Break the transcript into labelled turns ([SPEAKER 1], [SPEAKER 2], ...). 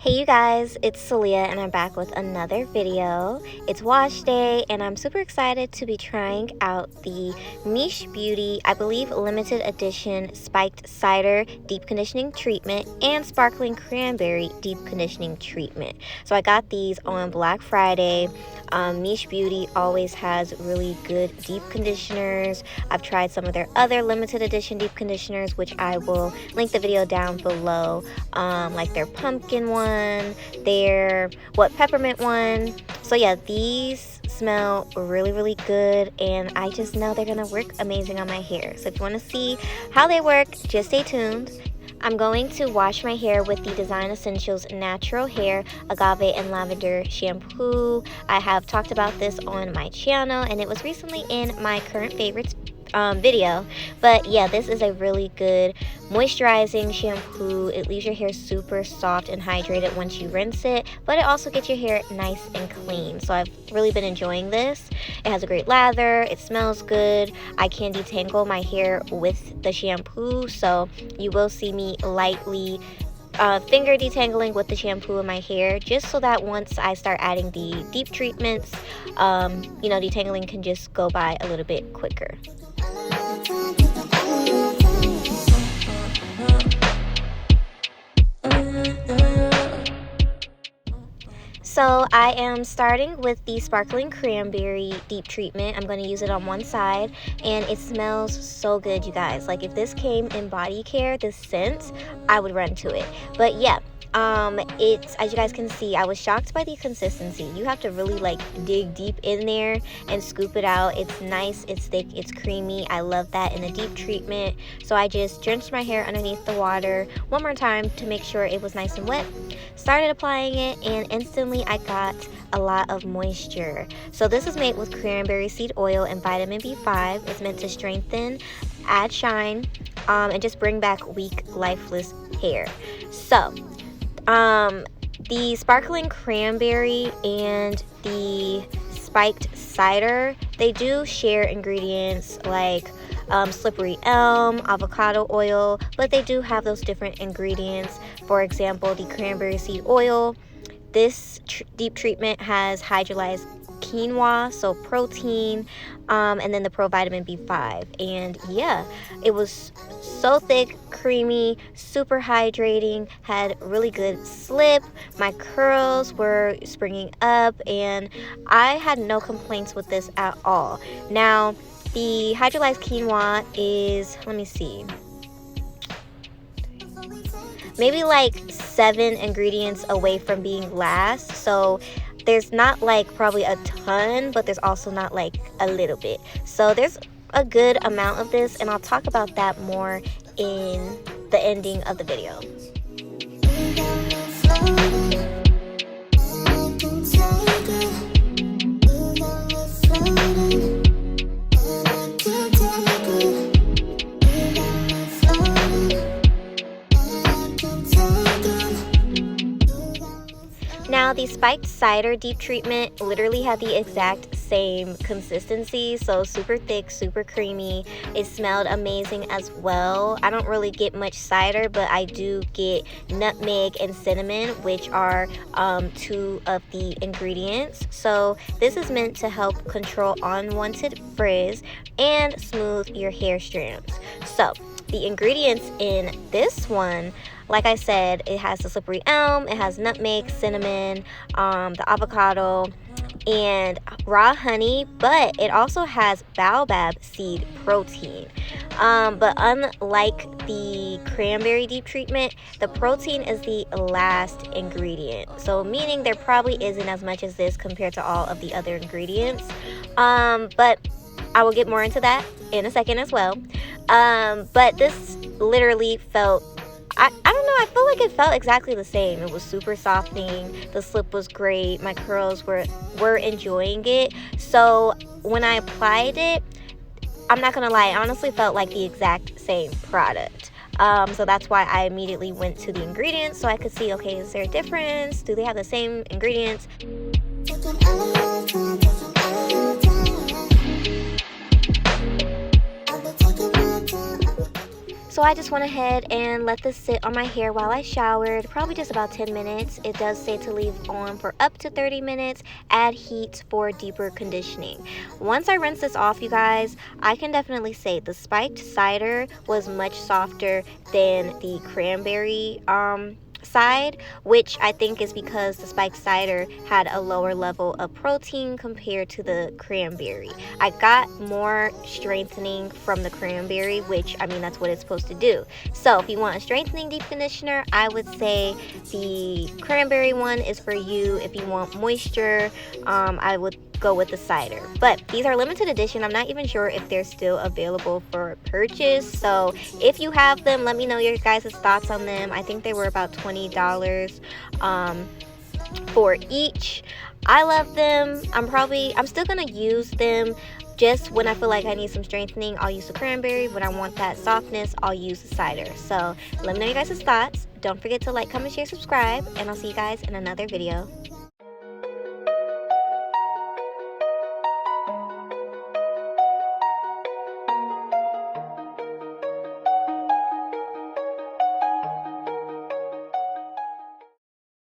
[SPEAKER 1] Hey you guys, it's Celia and I'm back with another video. It's wash day and I'm super excited to be trying out the Miche Beauty, I believe limited edition spiked cider deep conditioning treatment and sparkling cranberry deep conditioning treatment. So I got these on Black Friday. Miche Beauty always has really good deep conditioners. I've tried some of their other limited edition deep conditioners, which I will link the video down below, like their pumpkin one, their peppermint one. So yeah, these smell really good and I just know they're gonna work amazing on my hair. So if you want to see how they work, just stay tuned. I'm going to wash my hair with the Design Essentials Natural Hair Agave and Lavender Shampoo. I have talked about this on my channel and it was recently in my current favorites video. But yeah, this is a really good moisturizing shampoo. It leaves your hair super soft and hydrated once you rinse it, but it also gets your hair nice and clean. So I've really been enjoying this. It has a great lather, it smells good. I can detangle my hair with the shampoo, so you will see me lightly finger detangling with the shampoo in my hair, just so that once I start adding the deep treatments, detangling can just go by a little bit quicker. So I am starting with the sparkling cranberry deep treatment. I'm going to use it on one side and it smells so good, you guys. Like if this came in body care, this scent, I would run to it. But yeah, it's, as you guys can see, I was shocked by the consistency. You have to really like dig deep in there and scoop it out. It's nice, it's thick, it's creamy. I love that in the deep treatment. So I just drenched my hair underneath the water one more time to make sure it was nice and wet. Started applying it and instantly I got a lot of moisture. So this is made with cranberry seed oil and vitamin B5. It's meant to strengthen, add shine, and just bring back weak, lifeless hair. So the sparkling cranberry and the spiked cider, they do share ingredients like slippery elm, avocado oil, but they do have those different ingredients. For example, the cranberry seed oil, this deep treatment has hydrolyzed quinoa, so protein, and then the provitamin B5. And yeah, it was so thick, creamy, super hydrating, had really good slip. My curls were springing up and I had no complaints with this at all. Now the hydrolyzed quinoa is, let me see, maybe like 7 ingredients away from being last. So there's not like probably a ton, but there's also not like a little bit. So there's a good amount of this and I'll talk about that more in the ending of the video. Now the spiked cider deep treatment literally had the exact same consistency, so super thick, super creamy. It smelled amazing as well. I don't really get much cider, but I do get nutmeg and cinnamon, which are 2 of the ingredients. So this is meant to help control unwanted frizz and smooth your hair strands. So the ingredients in this one, like I said, it has the slippery elm, it has nutmeg, cinnamon, the avocado, and raw honey, but it also has baobab seed protein. But unlike the cranberry deep treatment, the protein is the last ingredient. So meaning there probably isn't as much as this compared to all of the other ingredients. But I will get more into that in a second as well. But this literally felt, I don't know, I feel like it felt exactly the same. It was super softening, the slip was great, my curls were enjoying it. So when I applied it, I'm not gonna lie, it honestly felt like the exact same product. So that's why I immediately went to the ingredients so I could see, okay, is there a difference? Do they have the same ingredients? So I just went ahead and let this sit on my hair while I showered, probably just about 10 minutes. It does say to leave on for up to 30 minutes, add heat for deeper conditioning. Once I rinse this off, you guys, I can definitely say the spiked cider was much softer than the cranberry side, which I think is because the spiked cider had a lower level of protein compared to the cranberry. I got more strengthening from the cranberry, which, I mean, that's what it's supposed to do. So if you want a strengthening deep conditioner, I would say the cranberry one is for you. If you want moisture, I would go with the cider. But these are limited edition. I'm not even sure if they're still available for purchase. So if you have them, let me know your guys' thoughts on them. I think they were about $20 for each. I love them. I'm still gonna use them. Just when I feel like I need some strengthening, I'll use the cranberry. When I want that softness, I'll use the cider. So let me know your guys' thoughts. Don't forget to like, comment, share, subscribe, and I'll see you guys in another video.